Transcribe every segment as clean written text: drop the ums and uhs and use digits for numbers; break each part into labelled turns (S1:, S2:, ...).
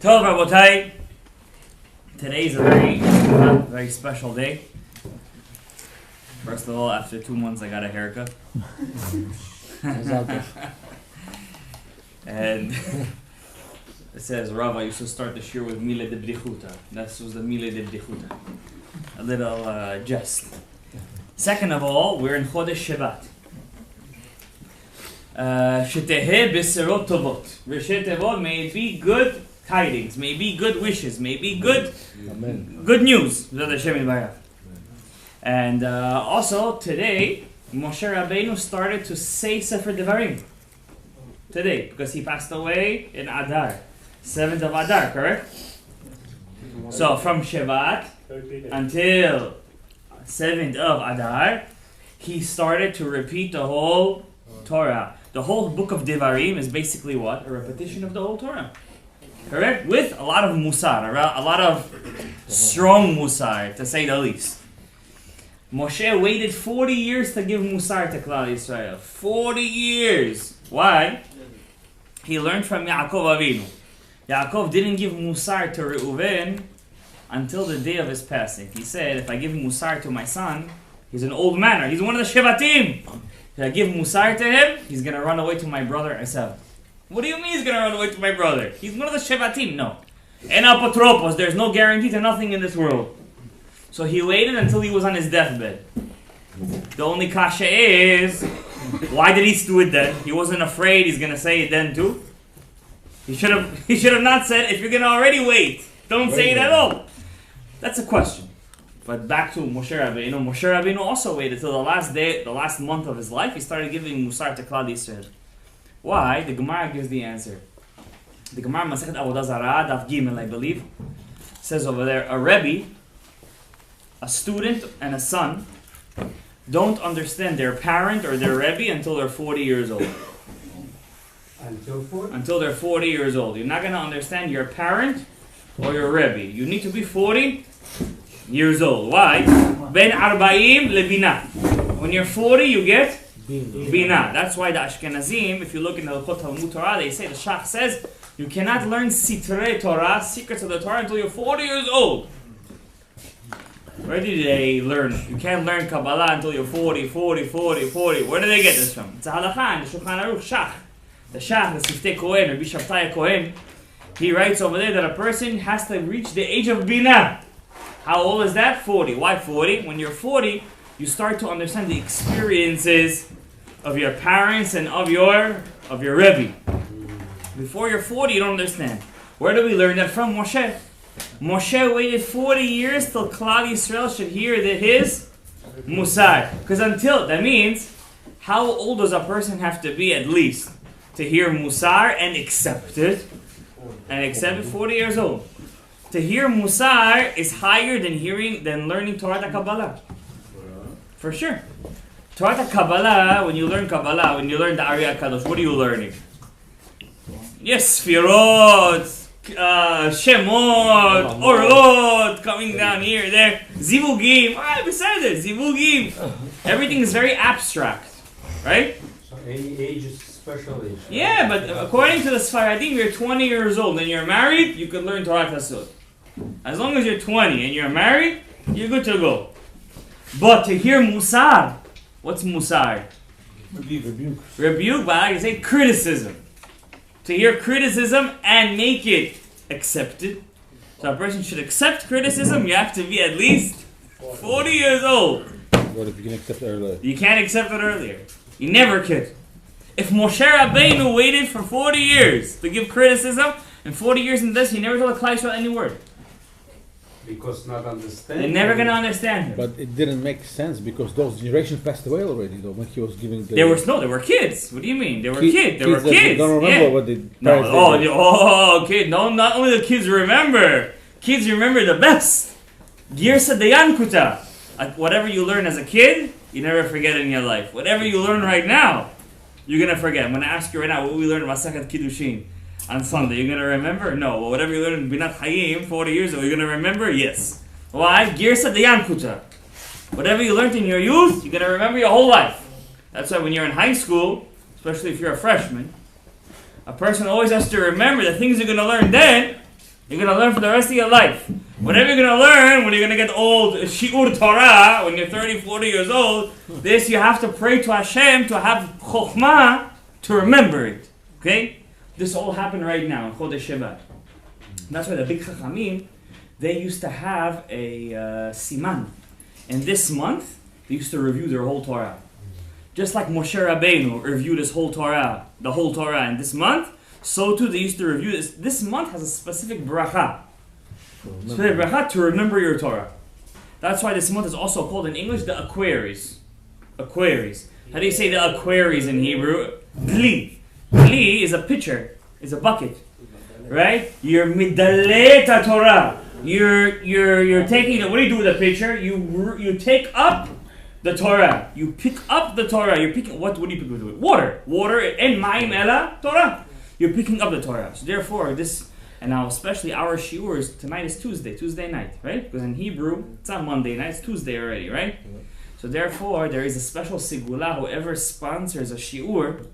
S1: Tov Rabotai, today is a very special day. First of all, after 2 months I got a haircut. And it says, Rav, I used to start the shir with Mile de Bdichuta. That was the Mile de Bdichuta. A little jest. Second of all, we're in Chodesh Shvat. Sheteheh Beserot Tovot. Rishei Tevot, may it be good tidings, may it be good wishes, may it be good news. And also today, Moshe Rabbeinu started to say Sefer Devarim. Today, because he passed away in Adar. 7th of Adar, correct? So from Shvat until 7th of Adar, he started to repeat the whole Torah. The whole book of Devarim is basically what? A repetition of the whole Torah. Correct? With a lot of musar, a lot of strong musar, to say the least. Moshe waited 40 years to give musar to Klal Yisrael. 40 years. Why? He learned from Yaakov Avinu. Yaakov didn't give musar to Reuven until the day of his passing. He said, if I give musar to my son, he's an old man, he's one of the Shevatim. If I give musar to him, he's going to run away to my brother Esav. What do you mean he's going to run away to my brother? He's one of the Shevatim. No. En apotropos, there's no guarantee to nothing in this world. So he waited until he was on his deathbed. The only kasha is, why did he do it then? He wasn't afraid he's going to say it then too. He should have not said, if you're going to already wait, don't say it at all. That's a question. But back to Moshe Rabbeinu. Moshe Rabbeinu also waited till the last month of his life. He started giving musar to Klal Yisrael. Why? The Gemara gives the answer. The Gemara Masechet Avodah Zarah, Daf Gimel, I believe, says over there, a Rebbe, a student and a son don't understand their parent or their Rebbe until they're 40 years old.
S2: Until 40?
S1: Until they're 40 years old. You're not going to understand your parent or your Rebbe. You need to be 40 years old. Why? Ben Arba'im lebina. When you're 40, you get Bina. That's why the Ashkenazim, if you look in the Talmud Torah, they say, the Shach says, you cannot learn Sitrei Torah, secrets of the Torah, until you're 40 years old. Where did they learn? You can't learn Kabbalah until you're 40. Where do they get this from? It's a halakha in the Shulchan Aruch, Shach. The Shach, the Siftei Kohen, Rabbi Shabtai Kohen, he writes over there that a person has to reach the age of Bina. How old is that? 40. Why 40? When you're 40, you start to understand the experiences of your parents and of your Rebbe. Before you're 40, you don't understand. Where do we learn that from? Moshe. Moshe waited 40 years till Klal Yisrael should hear his musar. Because that means, how old does a person have to be at least to hear musar and accept it? And accept it 40 years old. To hear musar is higher than learning Torah Kabbalah. For sure. Torah Kabbalah, when you learn Kabbalah, when you learn the Ari HaKadosh, what are you learning? Yes, Sfirot, Shemot, Orot, coming down here, there. Zivugim, beside it, Zivugim. Everything is very abstract, right?
S2: So any age is special age.
S1: Yeah, but according to the Sfaradim, you're 20 years old and you're married, you could learn Torah Tasod. As long as you're 20 and you're married, you're good to go. But to hear Musar, what's Musar? Rebuke, but I can say criticism. To hear criticism and make it accepted. So a person should accept criticism, you have to be at least 40 years old.
S3: What if you can accept it earlier?
S1: You can't accept it earlier. You never could. If Moshe Rabbeinu waited for 40 years to give criticism, and 40 years in this, he never told a Klal Yisrael any word.
S2: Because not understanding.
S1: They're never going to understand him.
S3: But it didn't make sense because those generations passed away already, though, when he was giving the...
S1: They were kids. What do you mean? They were kids. They were kids.
S3: Don't remember what they...
S1: Kid. No, not only the kids remember. Kids remember the best. Girsa Dayankuta. Whatever you learn as a kid, you never forget in your life. Whatever you learn right now, you're going to forget. I'm going to ask you right now what we learned about Masechet Kiddushin on Sunday. You're going to remember? No. Well, whatever you learned in Binat Hayim 40 years ago, you're going to remember? Yes. Why? Girsa Dayankuta. Whatever you learned in your youth, you're going to remember your whole life. That's why when you're in high school, especially if you're a freshman, a person always has to remember the things you're going to learn then You're going to learn for the rest of your life. Whatever you're going to learn when you're going to get old, Shi'ur Torah, when you're 30, 40 years old, this you have to pray to Hashem to have chokhmah to remember it. Okay? This all happened right now in Chodesh Shvat. That's why the big Chachamim, they used to have a siman. And this month, they used to review their whole Torah. Just like Moshe Rabbeinu reviewed his whole Torah, the whole Torah in this month, so too they used to review this. This month has a specific bracha. Specific bracha to remember your Torah. That's why this month is also called in English the Aquaries. Aquaries. How do you say the Aquaries in Hebrew? Dli. Dli is a pitcher, is a bucket. Right? You're midaleh Torah. You're taking it. What do you do with a pitcher? You take up the Torah. You pick up the Torah. You're picking what do you pick up? Water. Water and ma'im ela Torah. You're picking up the Torah. So therefore, this, and now especially our shiurs, tonight is Tuesday night, right? Because in Hebrew, it's not Monday night, it's Tuesday already, right? So therefore, there is a special sigula. Whoever sponsors a shiur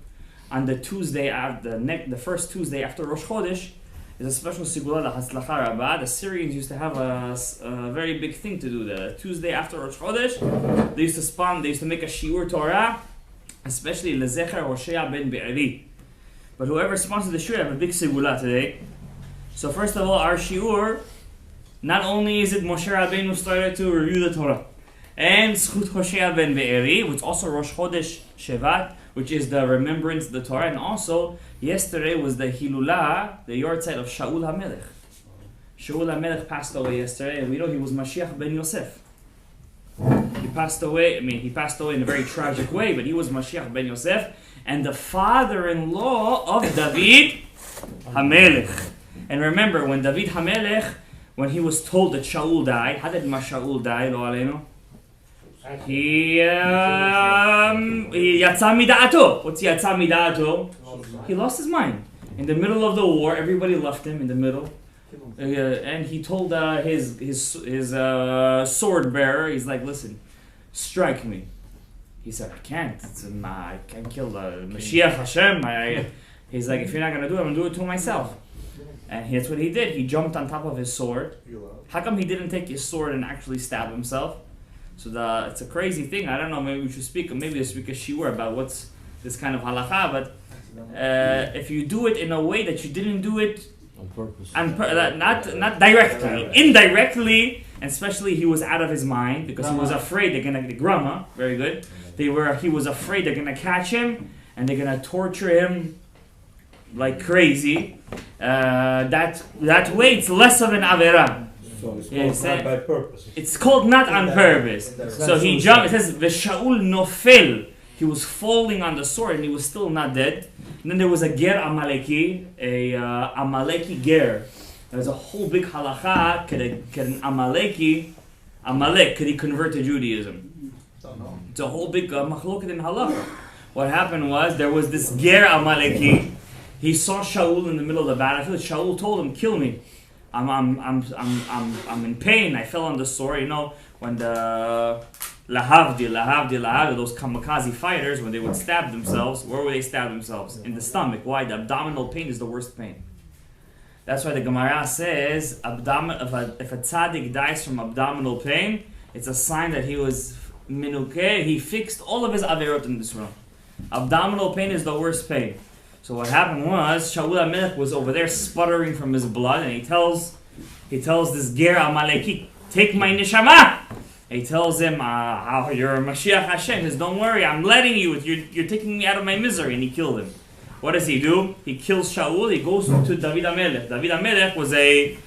S1: on the Tuesday, the first Tuesday after Rosh Chodesh, is a special sigula l'hatzlacha rabba. The Syrians used to have a very big thing to do. The Tuesday after Rosh Chodesh, they used to make a shiur Torah, especially lezecher Hoshea ben Be'eri. But whoever sponsors the shiur have a big sigula today. So first of all, our shiur, not only is it Moshe Rabbeinu started to review the Torah, and Zchut Hoshea ben Be'eri, which is also Rosh Chodesh Shvat, which is the remembrance of the Torah, and also yesterday was the Hilulah, the Yortzeit of Shaul HaMelech. Shaul HaMelech passed away yesterday, and we know he was Mashiach ben Yosef. He passed away in a very tragic way, but he was Mashiach ben Yosef, and the father-in-law of David HaMelech. And remember, when David HaMelech, when he was told that Shaul died, how did Shaul die, lo aleinu? He yatsa mida'ato. What's yatsa mida'ato? He lost his mind. In the middle of the war, everybody left him in the middle. And he told his sword bearer, he's like, listen, strike me. He said, I can't. I can't kill the Mashiach Hashem. He's like, if you're not going to do it, I'm going to do it to myself. And that's what he did. He jumped on top of his sword. How come he didn't take his sword and actually stab himself? So it's a crazy thing. I don't know, maybe we should speak a shiur about what's this kind of halacha, but if you do it in a way that you didn't do it
S3: on purpose,
S1: not directly, indirectly, and especially he was out of his mind because he was afraid they're gonna get grama. Very good. He was afraid they're gonna catch him and they're gonna torture him like crazy. That way it's less of an avera.
S4: So it's called not by purpose.
S1: It's called not on purpose. So he jumped. It says V'Shaul nofel. He was falling on the sword and he was still not dead. And then there was a ger Amaleki, a Amaleki ger. There's a whole big halacha. Could an Amalek, could he convert to Judaism? It's a whole big machloket in halacha. What happened was there was this ger Amaleki. He saw Shaul in the middle of the battlefield. Shaul told him, "Kill me. I'm in pain. I fell on the sword." You know, when the lahavdi, those kamikaze fighters, when they would stab themselves, where would they stab themselves? In the stomach. Why? The abdominal pain is the worst pain. That's why the Gemara says, if a tzaddik dies from abdominal pain, it's a sign that he was minukeh. He fixed all of his averot in this room. Abdominal pain is the worst pain. So what happened was, Shaul HaMelech was over there sputtering from his blood, and he tells this ger Amaleki, "Take my neshama." He tells him, "You're a Mashiach Hashem." He says, "Don't worry, I'm letting you. You're taking me out of my misery." And he killed him. What does he do? He kills Shaul. He goes to David HaMelech. David HaMelech was a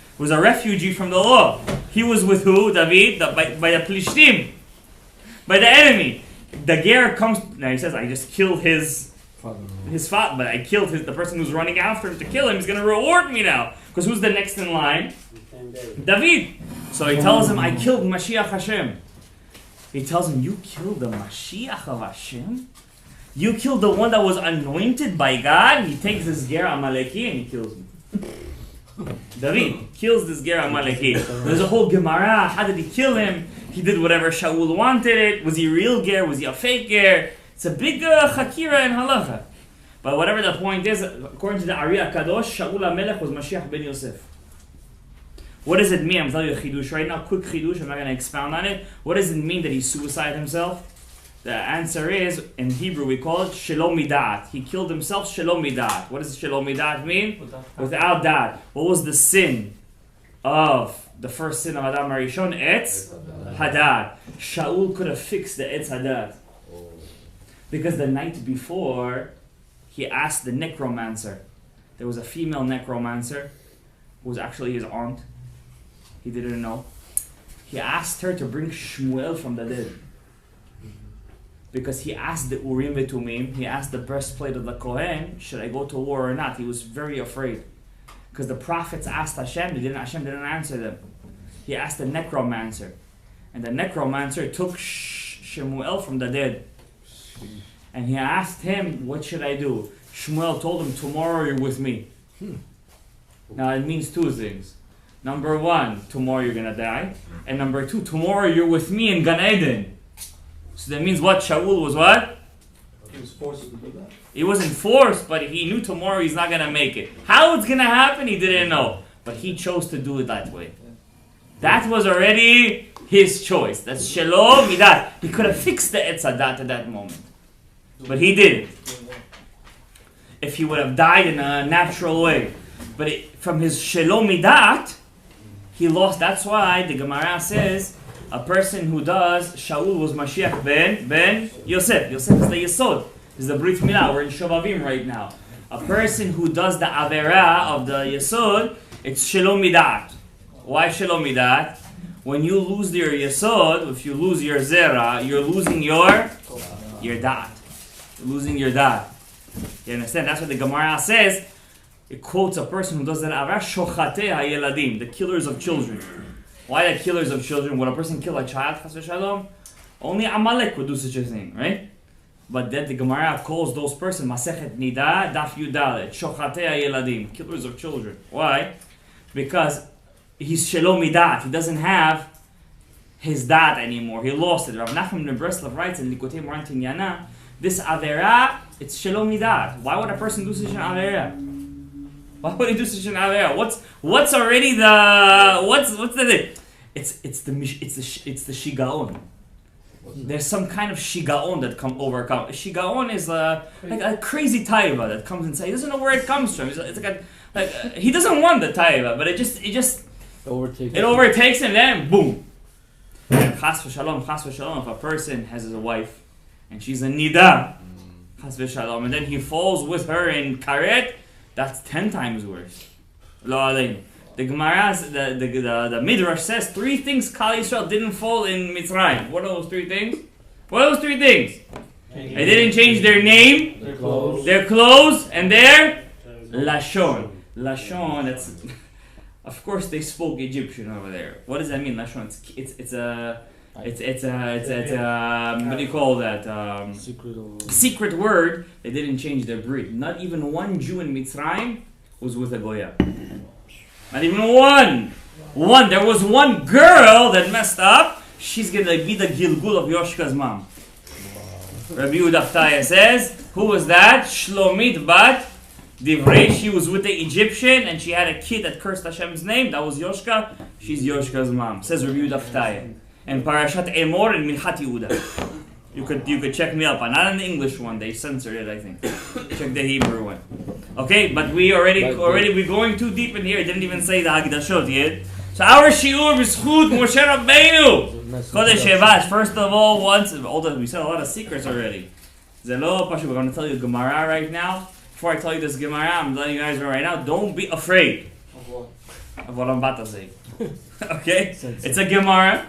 S1: refugee from the law. He was with who? David, by the Plishtim, by the enemy. The ger comes. Now he says, "I just killed his father, but I killed the person who's running after him to kill him. He's going to reward me now." Because who's the next in line? David. So he tells him, "I killed Mashiach Hashem." He tells him, "You killed the Mashiach of Hashem? You killed the one that was anointed by God?" He takes this ger Amaleki and he kills him. David kills this ger Amaleki. There's a whole Gemara. How did he kill him? He did whatever Shaul wanted it. Was he a real ger? Was he a fake ger? It's a big chakira in halacha. But whatever the point is, according to the Ari HaKadosh, Shaul HaMelech was Mashiach ben Yosef. What does it mean? I'm telling you a chidush right now, quick chidush, I'm not going to expound on it. What does it mean that he suicided himself? The answer is, in Hebrew we call it shalom midat. He killed himself shalom midat. What does shalom midat mean? Without that. What was the sin of the first sin of Adam Arishon? Etz Hadad. Shaul could have fixed the Etz Hadad. Because the night before, he asked the necromancer. There was a female necromancer who was actually his aunt. He didn't know. He asked her to bring Shmuel from the dead. Because he asked the Urim V'Tumim, he asked the breastplate of the Kohen, should I go to war or not? He was very afraid. Because the prophets asked Hashem didn't answer them. He asked the necromancer. And the necromancer took Shmuel from the dead. And he asked him, what should I do? Shmuel told him, tomorrow you're with me. Now it means two things. Number one, tomorrow you're going to die. And number two, tomorrow you're with me in Gan Eden. So that means what? Shaul was what?
S4: He was forced to do that.
S1: He wasn't forced, but he knew tomorrow he's not going to make it. How it's going to happen, he didn't know. But he chose to do it that way. That was already his choice. That's Shalom Midat. He could have fixed the Etz Hadat at that moment. But he didn't. If he would have died in a natural way. But from his Shalom Midat, he lost. That's why the Gemara says, a person who does, Shaul was Mashiach ben Yosef. Yosef is the Yesod. Is the Brit Milah. We're in Shovavim right now. A person who does the Avera of the Yesod, it's Shalom Midat. Why Shalom Midat? When you lose your Yesod, if you lose your Zera, you're losing your Dat. You're losing your Dat. You understand? That's what the Gemara says. It quotes a person who does that Avera, Shochatei HaYeladim, the killers of children. Why the killers of children? Would a person kill a child? Chas v'shalom? Only Amalek would do such a thing, right? But then the Gemara calls those persons Masechet Nida Daf Yudalet Shochatei HaYeladim, killers of children. Why? Because he's Shalom Midat. He doesn't have his dat anymore. He lost it. Rav Nachman ben Breslov writes in Likutei Moran Tinyana, this Avera, it's Shalom Midat. Why would a person do such an Avera? Why would he do such an Avera? What's already the what's the thing? It's the Shigaon. There's some kind of Shigaon that overcome. Shigaon is like a crazy taiva that comes inside. He doesn't know where it comes from. It's like he doesn't want the taiva, but it just overtakes him. Then boom. And chas v'shalom, if a person has a wife and she's a nida, chas v'shalom, and then he falls with her in karet, that's 10 times worse. Lo aleinu. The Gemara, the Midrash says 3 things Kal Yisrael didn't fall in Mitzrayim. What are those 3 things? What are those 3 things? They didn't change their name, their clothes, and their Lashon. Lashon, that's... Of course they spoke Egyptian over there. What does that mean, Lashon? It's a what do you call that? Secret word. They didn't change their breed. Not even one Jew in Mitzrayim was with a Goya. Not even one. There was one girl that messed up. She's gonna be the Gilgul of Yoshka's mom. Rabbi Yehuda Ftaya says, who was that? Shlomit bat Divrei. She was with the Egyptian and she had a kid that cursed Hashem's name. That was Yoshka. She's Yoshka's mom. Says Rabbi Yehuda Ftaya. And Parashat Emor and Minchat Yehuda. You could check me up. Not an English one. They censored it, I think. Check the Hebrew one. Okay, but we're going too deep in here. I didn't even say the Hagdashot yet. So our shiur b'schut Moshe Rabbeinu. Chodesh Shevat. First of all, we said a lot of secrets already. Zelo Pashu. We're going to tell you Gemara right now. Before I tell you this Gemara, I'm telling you guys right now. Don't be afraid of what I'm about to say. Okay, it's a Gemara.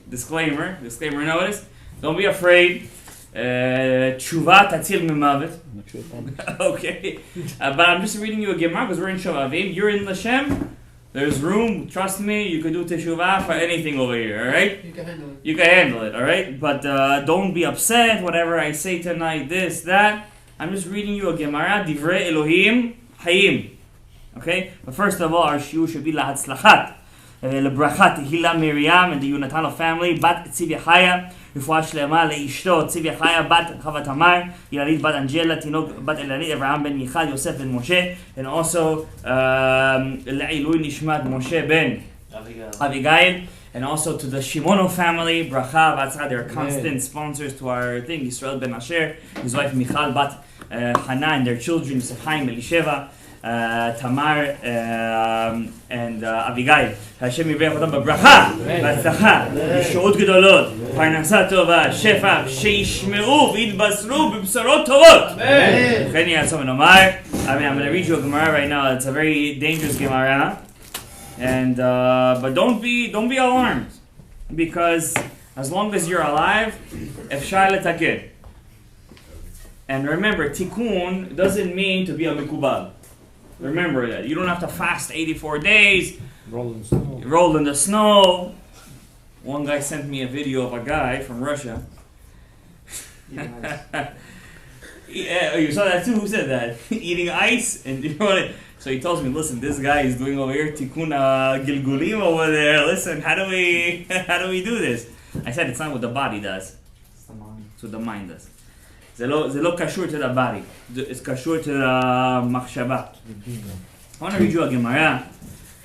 S1: Disclaimer notice. Don't be afraid. Tshuva tatzil mimavet. Okay. But I'm just reading you a Gemara because we're in Shovavim. You're in Lashem. There's room. Trust me, you can do teshuvah for anything over here, alright? You can handle it, alright? But don't be upset, whatever I say tonight, this, that. I'm just reading you a Gemara, Divrei Elohim Hayim. Okay? But first of all, our shiur should be lahatzlachat. Lebracha Tehila Miriam and the Yonatano family, Bat Tzivya Chaya, Refuah Shlema Leishto, Tzivya Chaya, Bat Chava Tamar, Yilalit Bat Angela, Tinok Bat Elanit, Avraham ben Michal, Yosef ben Moshe, and also Le'ilui Nishmat Moshe ben Abigail, and also to the Shimono family, Bracha, Vatzra, they're constant sponsors to our thing, Yisrael ben Asher, his wife Michal Bat Hana, and their children, Yosef Chaim, Elisheva, Tamar and Abigail. Hashem יברך אותם בברכה, בהצלחה, בשעות גדולות, פרנסה טובה, שפע, שישמעו ויתבשרו בבשורות טובות. וכן יעצום ונאמר. I'm going to read you a Gemara right now. It's a very dangerous Gemara, and but don't be alarmed, because as long as you're alive, אפשר לתקן. And remember, tikkun doesn't mean to be a mikubal. Remember that. You don't have to fast 84 days, roll in the snow. One guy sent me a video of a guy from Russia. Yeah, you saw that too? Who said that? Eating ice? And you know what? So he tells me, listen, this guy is doing over here tikkun gilgulim over there. Listen, how do we do this? I said it's not what the body does. It's what the mind does. זה לא קשור to the body. It's קשור to the מחשבה. I want to read you a Gemara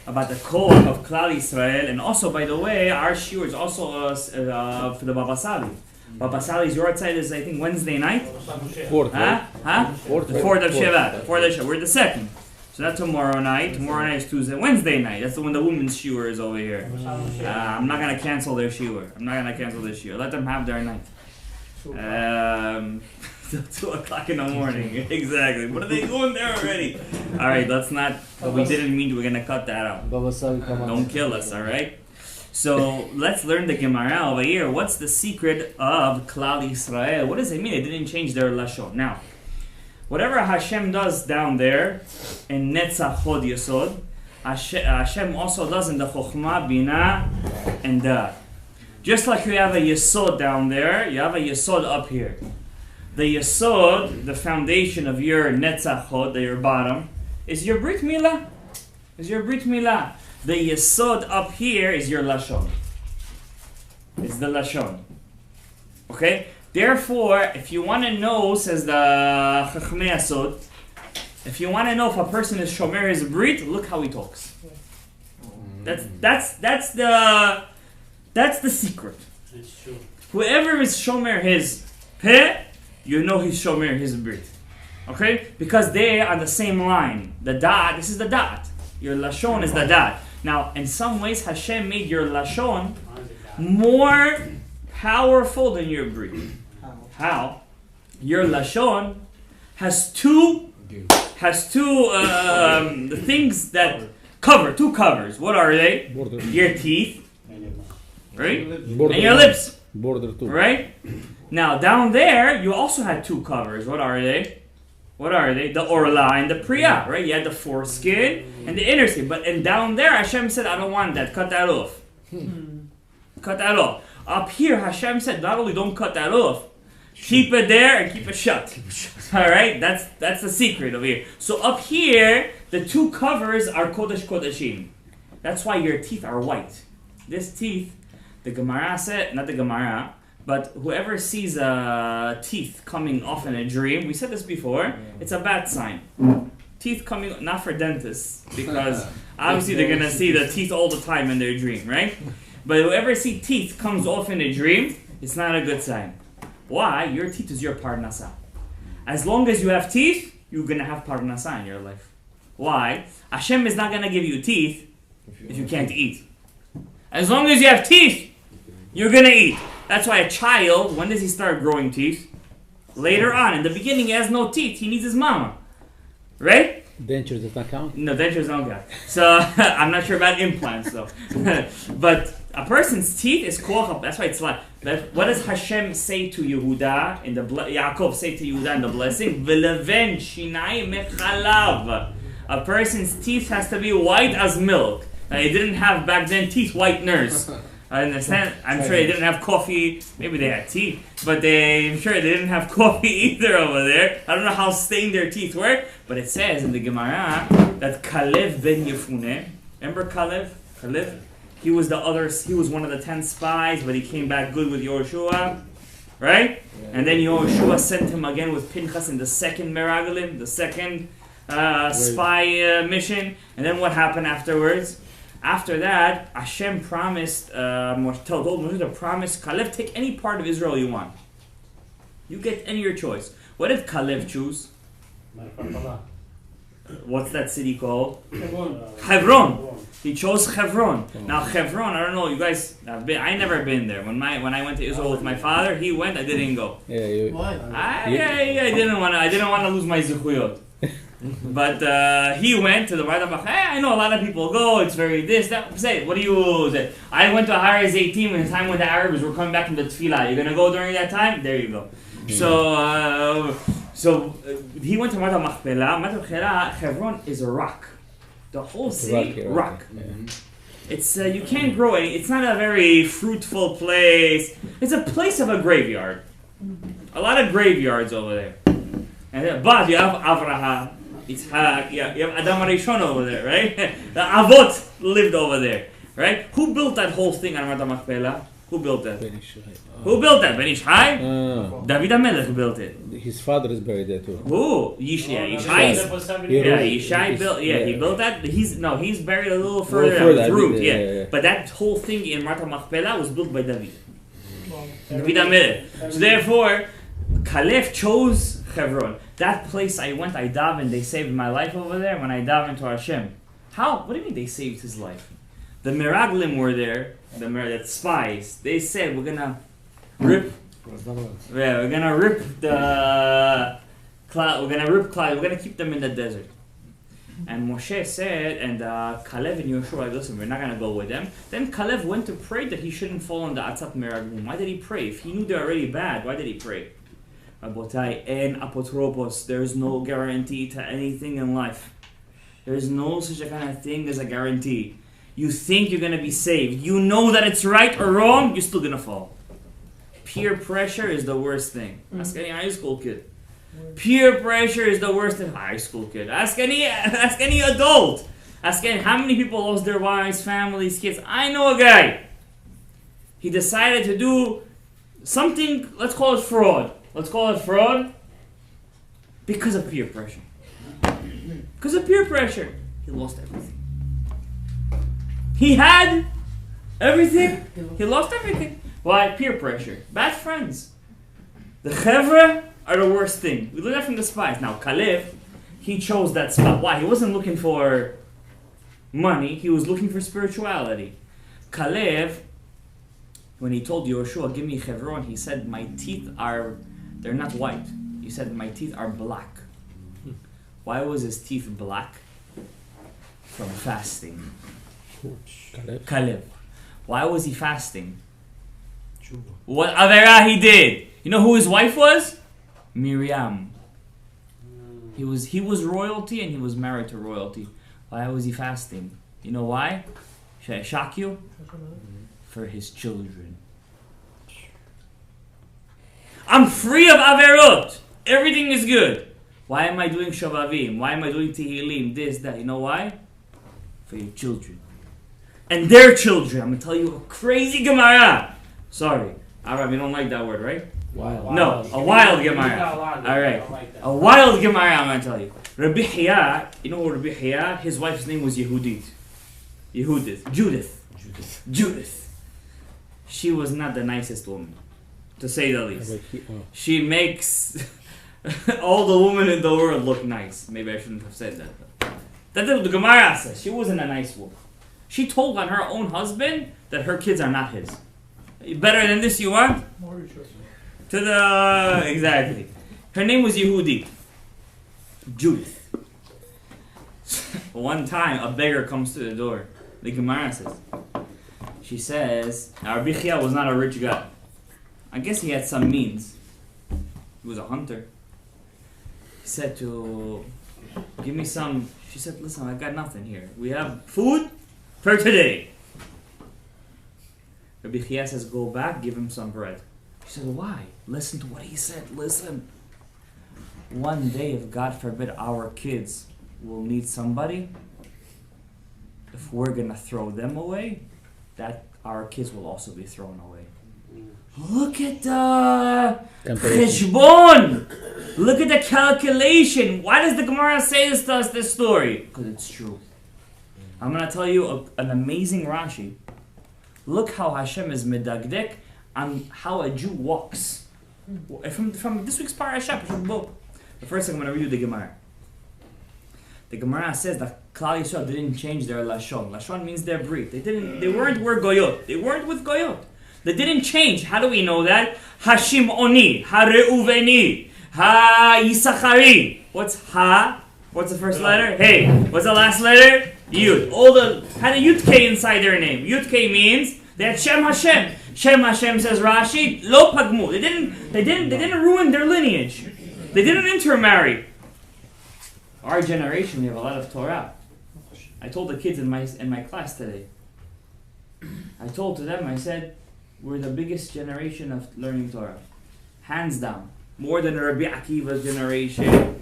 S1: about the koach of Klal Yisrael, and also, by the way, our shiur is also for the Baba Sali. Baba Sali's your side is, I think, Wednesday night?
S3: Fourth.
S1: Huh? The 4th of Shvat. We're the 2nd. So that's tomorrow night. Tomorrow night is Tuesday. Wednesday night. That's when the women's shiur is over here. I'm not going to cancel their shiur. Let them have their night. Till 2 o'clock in the morning. Exactly. What are they doing there already? Alright, let's not. We didn't mean we're gonna cut that out. Don't kill us, alright? So let's learn the Gemara over here. What's the secret of Klal Yisrael? What does it mean? They didn't change their lashon. Now, whatever Hashem does down there in Netzach Hod Yesod, Hashem also does in the Chokhmah, Bina, and Da. Just like you have a Yesod down there, you have a Yesod up here. The Yesod, the foundation of your Netzach Hod, your bottom, is your Brit Milah. The Yesod up here is your Lashon. It's the Lashon. Okay? Therefore, if you want to know, says the Chachmei Yesod, if you want to know if a person is Shomer his Brit, look how he talks. That's the secret.
S4: It's true.
S1: Whoever is Shomer his Peh, you know he's Shomer his Brit. Okay? Because they are on the same line. The dot, this is the dot. Your Lashon is the dot. Now, in some ways, Hashem made your Lashon more powerful than your Brit. How? Your Lashon has two the things that cover, two covers. What are they?
S3: Border.
S1: Your teeth, right?
S3: Border.
S1: And your lips.
S3: Border too.
S1: Right? Now, down there, you also had two covers. What are they? The Orla and the Priya, right? You had the foreskin and the inner skin. And down there, Hashem said, I don't want that. Cut that off. Cut that off. Up here, Hashem said, not only don't cut that off, keep it there and keep it shut. Alright? That's the secret over here. So up here, the two covers are Kodesh Kodeshim. That's why your teeth are white. This teeth, the Gemara said, not the Gemara, but whoever sees teeth coming off in a dream, we said this before, it's a bad sign. Teeth coming, not for dentists, because obviously they're going to see the teeth all the time in their dream, right? But whoever sees teeth comes off in a dream, it's not a good sign. Why? Your teeth is your parnasa. As long as you have teeth, you're going to have parnasa in your life. Why? Hashem is not going to give you teeth if you can't eat. As long as you have teeth, you're going to eat. That's why a child, when does he start growing teeth? Later on. In the beginning, he has no teeth. He needs his mama. Right?
S3: Dentures does not count?
S1: No, dentures don't count. So, I'm not sure about implants, though. But a person's teeth is koach. That's why it's like, what does Hashem say to Yehuda, Yaakov say to Yehuda in the blessing? V'leven shinai mechalav. A person's teeth has to be white as milk. They didn't have back then teeth whiteners. I understand. I'm sure they didn't have coffee. Maybe they had tea, but I'm sure they didn't have coffee either over there. I don't know how stained their teeth were, but it says in the Gemara that Kalev ben Yefune, remember Kalev? He was one of the 10 spies, but he came back good with Yehoshua, right? And then Yehoshua sent him again with Pinchas in the second Meraglim, the second spy mission. And then what happened afterwards? After that, Hashem promised, told Moshe to promise Kalev, take any part of Israel you want. You get any your choice. What did Kalev choose? What's that city called? Hebron. He chose Hebron. Now Hebron, I don't know, you guys have been. I never been there. When I went to Israel with my father, he went. I didn't go. I didn't want to lose my zechuyot. But he went to the Radamach. I know a lot of people go. It's very this that. Say, what do you say? I went to Har 18 when the time when the Arabs were coming back from the Tefillah. You're gonna go during that time? There you go. So he went to Mata Machpelah. Mata Machpelah, Hebron is a rock. The whole city, rock. It's you can't grow any. It's not a very fruitful place. It's a place of a graveyard. A lot of graveyards over there. But you have Avraham, Yitzhak, you have Adam Arishon over there, right? The Avot lived over there, right? Who built that whole thing on Mata Machpelah? Who built that? Who built that? Ben Ishai? David HaMelech built it.
S3: His father is buried there too.
S1: Who? Yishai. Yishai built. Yeah, he built that. He's buried a little further down. Root. But that whole thing in Mata Machpelah was built by David. David HaMelech. So therefore, Kalev chose Hebron. That place I went, I davened. They saved my life over there when I davened to Hashem. How? What do you mean they saved his life? The Meraglim were there. The spies. They said we're gonna rip. We're gonna rip the cloud. We're gonna rip cloud. We're gonna keep them in the desert. And Moshe said, and Kalev and Yehoshua, listen, we're not gonna go with them. Then Kalev went to pray that he shouldn't fall on the Atzat Meraglim. Why did he pray? If he knew they're already bad, why did he pray? Rabotai, en apotropos. There's no guarantee to anything in life. There's no such a kind of thing as a guarantee. You think you're going to be saved. You know that it's right or wrong, you're still going to fall. Peer pressure is the worst thing. Ask any high school kid. Peer pressure is the worst thing. High school kid. Ask any adult. Ask how many people lost their wives, families, kids. I know a guy. He decided to do something, let's call it fraud. Because of peer pressure. Because of peer pressure. He lost everything. He had everything. He lost everything. Why? Peer pressure. Bad friends. The chevra are the worst thing. We learned that from the spies. Now, Kalev, he chose that spot. Why? He wasn't looking for money. He was looking for spirituality. Kalev, when he told Yehoshua, give me Hebron, he said, my teeth they're not white. He said, my teeth are black. Why was his teeth black? From fasting. Kalev. Why was he fasting? What Avera he did? You know who his wife was? Miriam. He was royalty and he was married to royalty. Why was he fasting? You know why? Should I shock you? For his children. I'm free of Averot. Everything is good. Why am I doing Shovavim? Why am I doing Tehillim? This, that. You know why? For your children. And their children. I'm going to tell you a crazy Gemara. Sorry. Aram, you don't like that word, right?
S2: Wild.
S1: No, a wild Gemara. Alright. A wild Gemara, I'm going to tell you. Rabbi Hiya, you know Rabbi Hiya? His wife's name was Judith. Judith. She was not the nicest woman, to say the least. She makes all the women in the world look nice. Maybe I shouldn't have said that. That's what the Gemara says. She wasn't a nice woman. She told on her own husband that her kids are not his. Better than this you want? Exactly. Her name was Yehudi. Judith. One time a beggar comes to the door. The Gemara says. She says, Rabbi Chia was not a rich guy. I guess he had some means. He was a hunter. He said to, give me some. She said, listen, I got nothing here. We have food for today. Rabbi Chia says, go back, give him some bread. She said, why? Listen to what he said. Listen. One day, if God forbid our kids will need somebody, if we're going to throw them away, that our kids will also be thrown away. Look at the cheshbon. Look at the calculation. Why does the Gemara say this to us, this story? Because it's true. I'm going to tell you an amazing Rashi. Look how Hashem is medagdek on how a Jew walks. From this week's parasha, the first thing I'm going to read you the Gemara. The Gemara says that Klal Yisrael didn't change their lashon. Lashon means their breed. They weren't were goyot. They weren't with goyot. They didn't change. How do we know that? Hashimoni, Ha-Reuveni, Ha-Yisachari. What's Ha? What's the first letter? Hey. What's the last letter? Yud. All the had a Yud K inside their name. Yud K means they had Shem Hashem. Shem Hashem, says Rashi, Lo Pagmu. They didn't ruin their lineage. They didn't intermarry. Our generation, we have a lot of Torah. I told the kids in my class today. I told to them, I said, we're the biggest generation of learning Torah. Hands down. More than Rabbi Akiva's generation.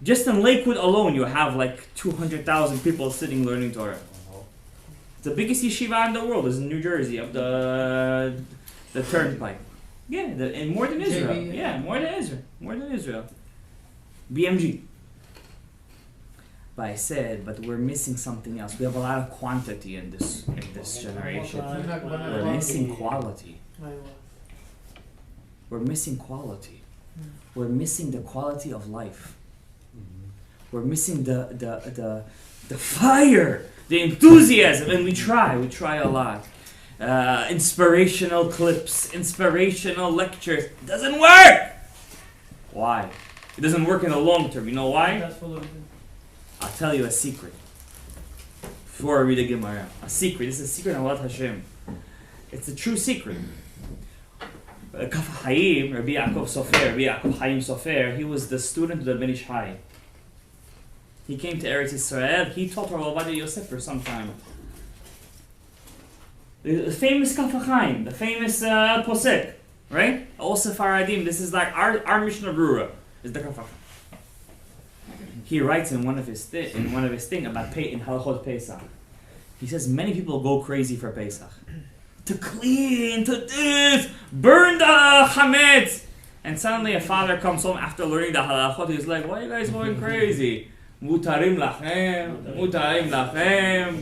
S1: Just in Lakewood alone, you have like 200,000 people sitting learning Torah. The biggest yeshiva in the world is in New Jersey, up the turnpike. Yeah, and more than Israel. Yeah, more than Israel. More than Israel. BMG. But I said, but we're missing something else. We have a lot of quantity in this generation. We're missing quality. We're missing quality. We're missing the quality of life. We're missing the fire, the enthusiasm, and we try a lot. Inspirational clips, inspirational lectures. It doesn't work! Why? It doesn't work in the long term. You know why? I'll tell you a secret. Before I read the Gemara. A secret. This is a secret of Allah Hashem. It's a true secret. Kaf Chaim, Rabbi Yaakov Chaim Sofer, he was the student of the Ben Ish Hai. He came to Eretz Yisrael. He taught Rav Ovadia Yosef for some time. The famous Kaf Chaim, the famous Posek, right? All Sephardim. This is like our Mishnah Brura is the Kaf Chaim. He writes in one of his things about in Halachot Pesach. He says many people go crazy for Pesach, to clean, to this, burn the chametz, and suddenly a father comes home after learning the halachot. He's like, "Why are you guys going crazy? Mutarim lachem,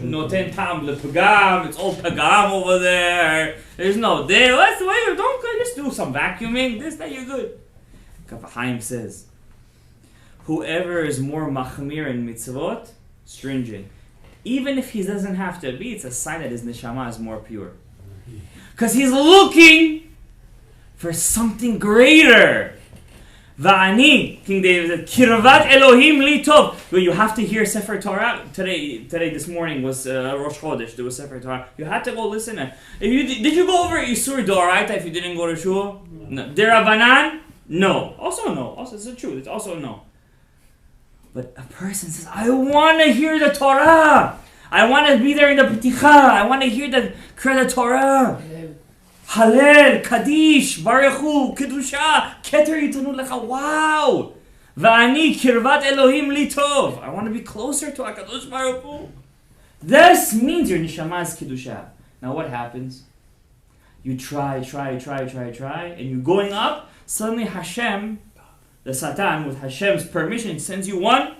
S1: noten tam lepagam. It's all pagam over there. There's no there. Let's wait. Don't just do some vacuuming. This, that, you're good." Kaf Chaim says, whoever is more machmir in mitzvot, stringent, even if he doesn't have to be, it's a sign that his neshama is more pure. Because he's looking for something greater. Va'ani, King David said, Kirvat Elohim li tov. Well, you have to hear Sefer Torah. Today, this morning was Rosh Chodesh. There was Sefer Torah. You had to go listen. Did you go over Isur Doraita if you didn't go to Shul? No. Derabanan? No. Also no. Also, it's the truth. It's also no. But a person says, I want to hear the Torah. I want to be there in the Peticha. I want to hear the Torah. Halel, Kaddish, Baruchu, Kedusha, Keter Yitanu Lecha. Wow. Va'ani kirvat Elohim li tov. I want to be closer to HaKadosh Baruch Hu. This means your neshama is Kedusha. Now what happens? You try, and you're going up. Suddenly Hashem, the Satan, with Hashem's permission, sends you one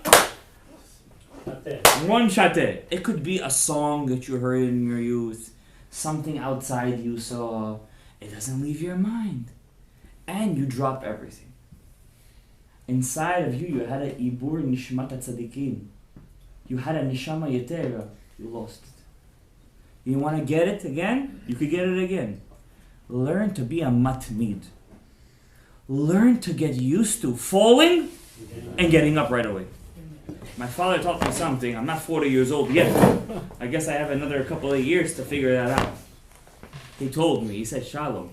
S1: shateh. It could be a song that you heard in your youth, something outside you saw. It doesn't leave your mind. And you drop everything. Inside of you had a ibur nishmat tzadikim. You had a nishama yetera. You lost it. You want to get it again? You could get it again. Learn to be a matmid. Learn to get used to falling and getting up right away. My father taught me something. I'm not 40 years old yet. I guess I have another couple of years to figure that out. He told me, he said, Shalom,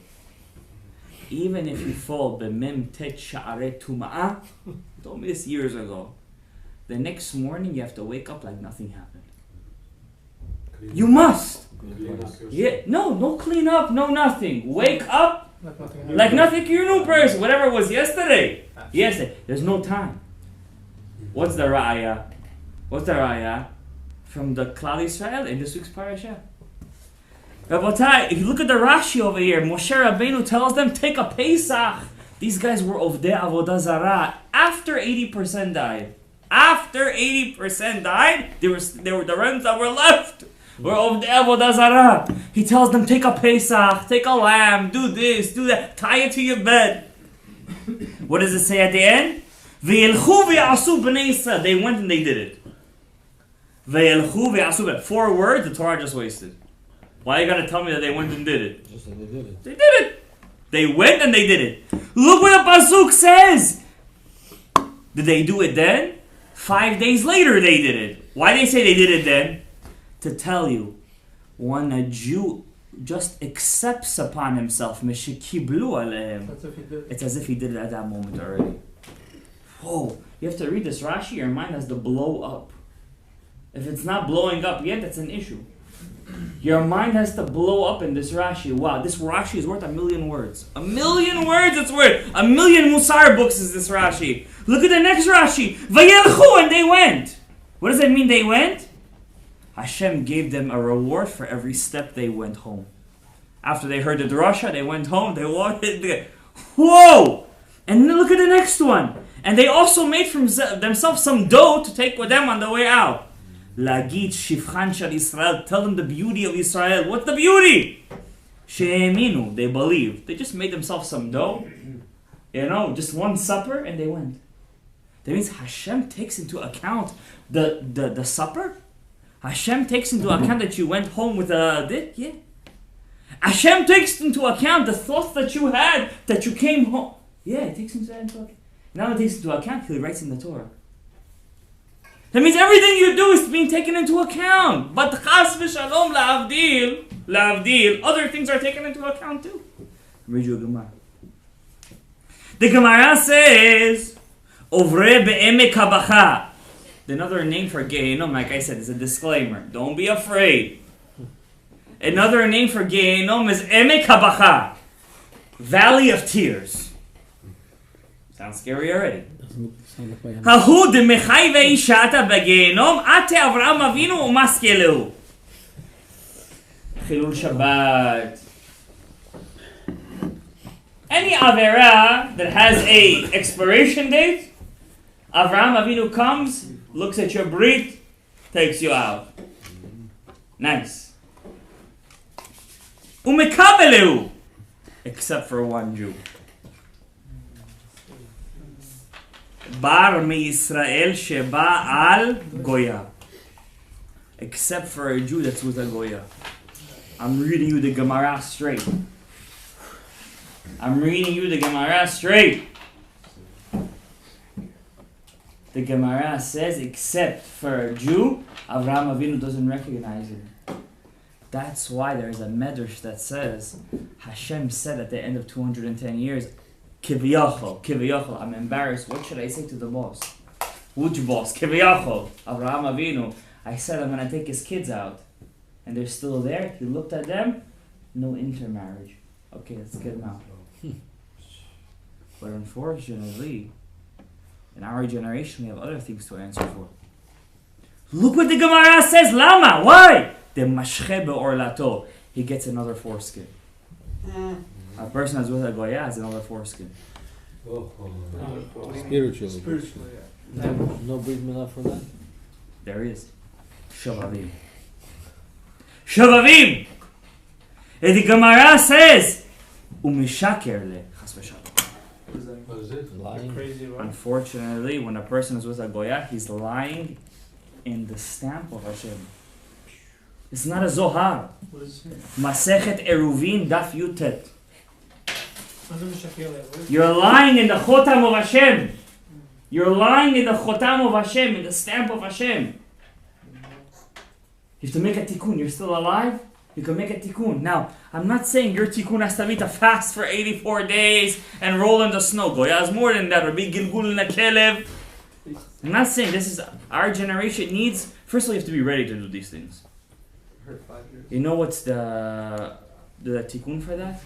S1: even if you fall b'mem tet sha'aret tuma'ah, he told me this years ago, the next morning you have to wake up like nothing happened. You must. Yeah, no clean up, no nothing. Wake up like nothing. You're a new person. Whatever it was yesterday. There's no time. What's the ra'ayah? From the Klal Yisrael in this week's parasha. Rabotai, if you look at the Rashi over here, Moshe Rabbeinu tells them, take a Pesach. These guys were Ovdei Avodah Zarah. After 80% died. After 80% died, they were the ones that were left. Were Ovdei Avodah Zarah. He tells them, take a Pesach, take a lamb, do this, do that, tie it to your bed. What does it say at the end? Ve'elchu ve'asu b'nei Yisrael. They went and they did it. Ve'elchu ve'asu b'nei. 4 words, the Torah just wasted. Why are you going to tell me that they went and did it?
S3: Just that they did it.
S1: They did it. They went and they did it. Look what the Pasuk says. Did they do it then? 5 days later they did it. Why they say they did it then? To tell you, when a Jew just accepts upon himself, meshikiblu alehem,
S4: That's if he did.
S1: it's as if he did it at that moment already. Whoa, you have to read this Rashi, your mind has to blow up. If it's not blowing up yet, that's an issue. Your mind has to blow up in this Rashi. Wow, this Rashi is worth 1,000,000 words. 1,000,000 words it's worth. 1,000,000 Musar books is this Rashi. Look at the next Rashi. Vayelchu, and they went. What does that mean they went? Hashem gave them a reward for every step they went home. After they heard the drasha, they went home, they walked in. Whoa! And then look at the next one. And they also made from themselves some dough to take with them on the way out. Lagit shivchan shel Israel. Tell them the beauty of Israel. What's the beauty? She'eminu. They believed. They just made themselves some dough. Just one supper, and they went. That means Hashem takes into account the supper. Hashem takes into account that you went home with a dit. Yeah. Hashem takes into account the thoughts that you had, that you came home. Yeah, it takes into account. Now it takes into account, he writes in the Torah. That means everything you do is being taken into account. But chas v'shalom la'avdil, other things are taken into account too. Read you a Gemara. The Gemara says, Ovre be'emek habacha. Another name for Gehenom, like I said, is a disclaimer. Don't be afraid. Another name for Gehenom is Emek habacha. Valley of Tears. Sounds scary already. Hahu demechai ve'ishata begehenom ate Avraham Avinu umaskelehu. Chilul Shabbat. Any avera that has a expiration date, Avraham Avinu comes, looks at your brit, takes you out. Nice. Umekabeleu. Except for one Jew. Bar mi Yisrael sheba al Goya. Except for a Jew that's with a Goya. I'm reading you the Gemara straight. The Gemara says, except for a Jew, Avraham Avinu doesn't recognize him. That's why there's a medrash that says, Hashem said at the end of 210 years, Kiviyachol, I'm embarrassed. What should I say to the boss? Which boss? Kiviyachol, Avraham Avinu. I said I'm going to take his kids out. And they're still there. He looked at them, no intermarriage. Okay, let's get them out. But unfortunately, in our generation, we have other things to answer for. Look what the Gemara says. Lama? Why? The mashche be'orlato. He gets another foreskin. A person that's with a goya has another foreskin.
S3: Spiritually.
S4: Yeah.
S3: No brit milah for that?
S1: There he is. Shovavim. Shovavim! And the Gemara says, Umishaker le. Chas v'shalom.
S2: What is it?
S3: Lying.
S4: Crazy, right?
S1: Unfortunately, when a person is with a goya, he's lying in the stamp of Hashem. It's not a Zohar.
S4: What is it?
S1: Masechet Eruvin Daf Yutet.
S4: What is it?
S1: You're lying in the Chotam of Hashem. You're lying in the Chotam of Hashem, in the stamp of Hashem. You have to make a tikkun. You're still alive? You can make a tikkun. Now, I'm not saying your tikkun has to be to fast for 84 days and roll in the snow. Goya is more than that. Or be gilgul na kelev. I'm not saying this is our generation needs. First of all, you have to be ready to do these things.
S4: Heard 5 years.
S1: You know what's the tikkun for that?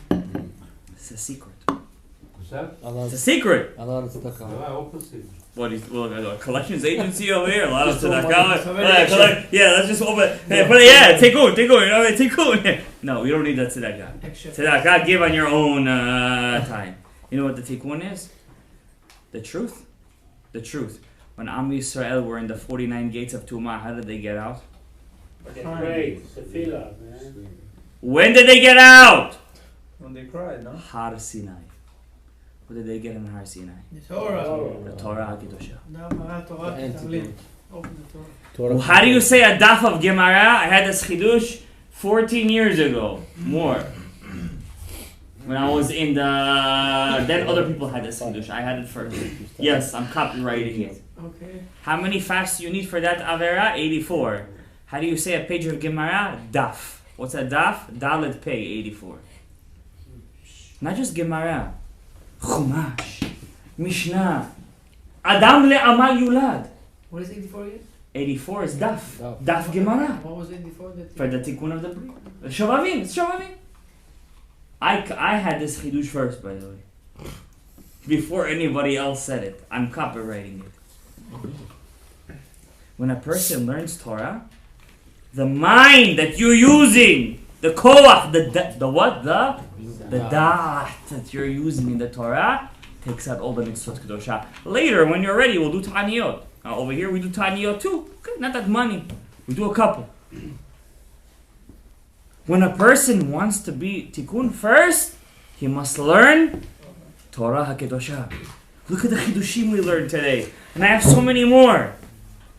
S1: It's a secret.
S2: What's that?
S3: Allah,
S1: It's a secret.
S3: Allah is the
S2: Opposite.
S1: What is a collections agency over here? A lot of
S4: Just throw
S1: tzedakah.
S4: money.
S1: Yeah, let's just open. Hey, but yeah, tikkun. You know, tikkun. No, we don't need that tzedakah.
S4: Extra.
S1: Tzedakah, give on your own time. You know what the tikkun is? The truth. The truth. When Am Yisrael were in the 49 gates of Tumah, how did they get out?
S2: Pray, tefillah, man.
S1: When did they get out?
S4: When they cried, no?
S1: Har Sinai. What did they get in Har Sinai?
S4: The Torah.
S1: The Torah HaKedoshah.
S4: No, Torah. Open the Torah.
S3: Torah.
S1: How do you say a daf of Gemara? I had this chidush 14 years ago, more. When I was in the... Then other people had this chidush. I had it first. Yes, I'm copywriting it.
S4: Okay.
S1: How many fasts do you need for that avera? 84. How do you say a page of Gemara? Daf. What's a daf? Dalet Pei, 84. Not just Gemara. Chumash. Mishnah. Adam le'amal yulad.
S4: What is 84 again?
S1: 84 is daf. Daf Gemara.
S4: What was 84?
S1: For the tikkun of the bri. Shovavim. It's Shovavim. I had this chidush first, by the way. Before anybody else said it. I'm copywriting it. When a person learns Torah, the mind that you're using, the koach, the what? The da'at that you're using in the Torah takes out all the mitzvot kedosha. Later, when you're ready, we'll do ta'aniyot. Over here, we do ta'aniyot too. Okay, not that money. We do a couple. When a person wants to be tikkun first, he must learn Torah HaKedosha. Look at the chidushim we learned today. And I have so many more.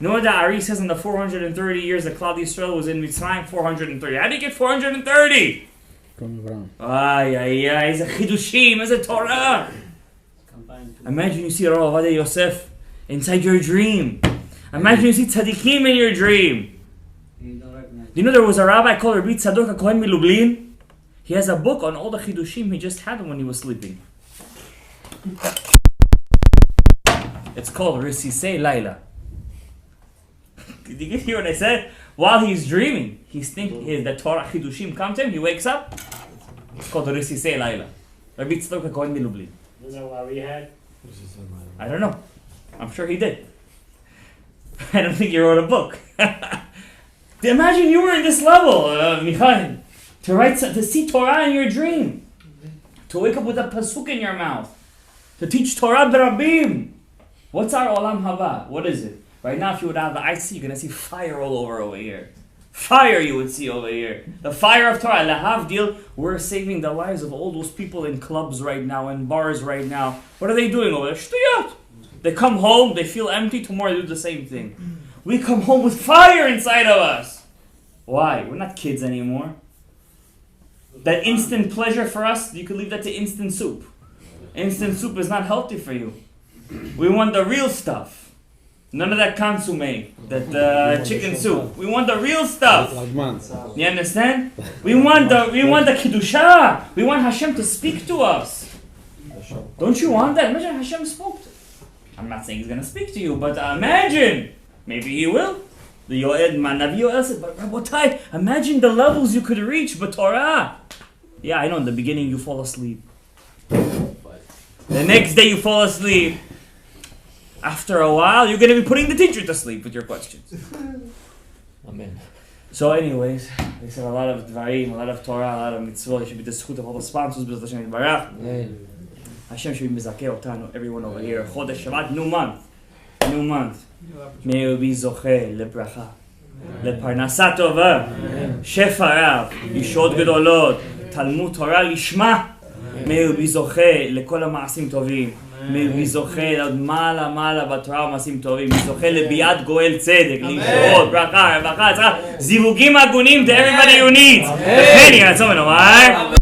S1: You know what the Ari says in the 430 years that Klal Yisrael was in Mitzrayim? 430. How did he get 430?
S3: From Abraham.
S1: It's a chidushim, it's a Torah. Imagine you see Rav Ovadia Yosef inside your dream. Imagine you see tzaddikim in your dream. You know there was a rabbi called Rabbi Tzadok HaKohen Milublin? He has a book on all the chidushim he just had when he was sleeping. It's called Risisei Laila. Did you hear what I said? While he's dreaming, he's thinking the Torah chidushim come to him, he wakes up. It's called Risisei Laila. Rabbi Tzadok HaKohen Milublin.
S2: You know what we had?
S1: I don't know. I'm sure he did. I don't think he wrote a book. Imagine you were in this level, Michael, to see Torah in your dream, to wake up with a pasuk in your mouth, to teach Torah b'rabim. What's our olam haba? What is it? Right now, if you would have the IC, you're gonna see fire all over here. Fire you would see over here. The fire of Torah. Lahavdil, we're saving the lives of all those people in clubs right now, in bars right now. What are they doing over there? Shtuyot. They come home, they feel empty, tomorrow they do the same thing. We come home with fire inside of us. Why? We're not kids anymore. That instant pleasure for us, you could leave that to instant soup. Instant soup is not healthy for you. We want the real stuff. None of that consomme, that chicken soup. We want the real stuff. You understand? We want the Kiddusha. We want Hashem to speak to us. Don't you want that? Imagine Hashem spoke to you. I'm not saying He's going to speak to you, but imagine. Maybe He will. The Yoed Manavi Yoel said, but Rabotai, imagine the levels you could reach, but Torah. Yeah, I know, in the beginning you fall asleep. The next day you fall asleep. After a while, you're going to be putting the teacher to sleep with your questions.
S5: Amen.
S1: So anyways, they said a lot of dvarim, a lot of Torah, a lot of mitzvot. It should be the schut of all the sponsors. B'ezrat Hashem Yitbarach. Hashem should be mizakeh otanu, everyone over here. Chodesh Shabbat, new month. New month. May you be zocheh lebracha, leparnasa tova, shefa rav, yishod gedolot, talmud Torah lishma. May you be zocheh lekol ha'ma'asim tovim. May you be zocheh לעוד מעלה בתורה ומעשים טובים. זוכה לביאת גואל צדק, לישועות, ברכה, רווחה, הצלחה, זיווגים הגונים to everybody you need. וכן יהיה רצון ונאמר.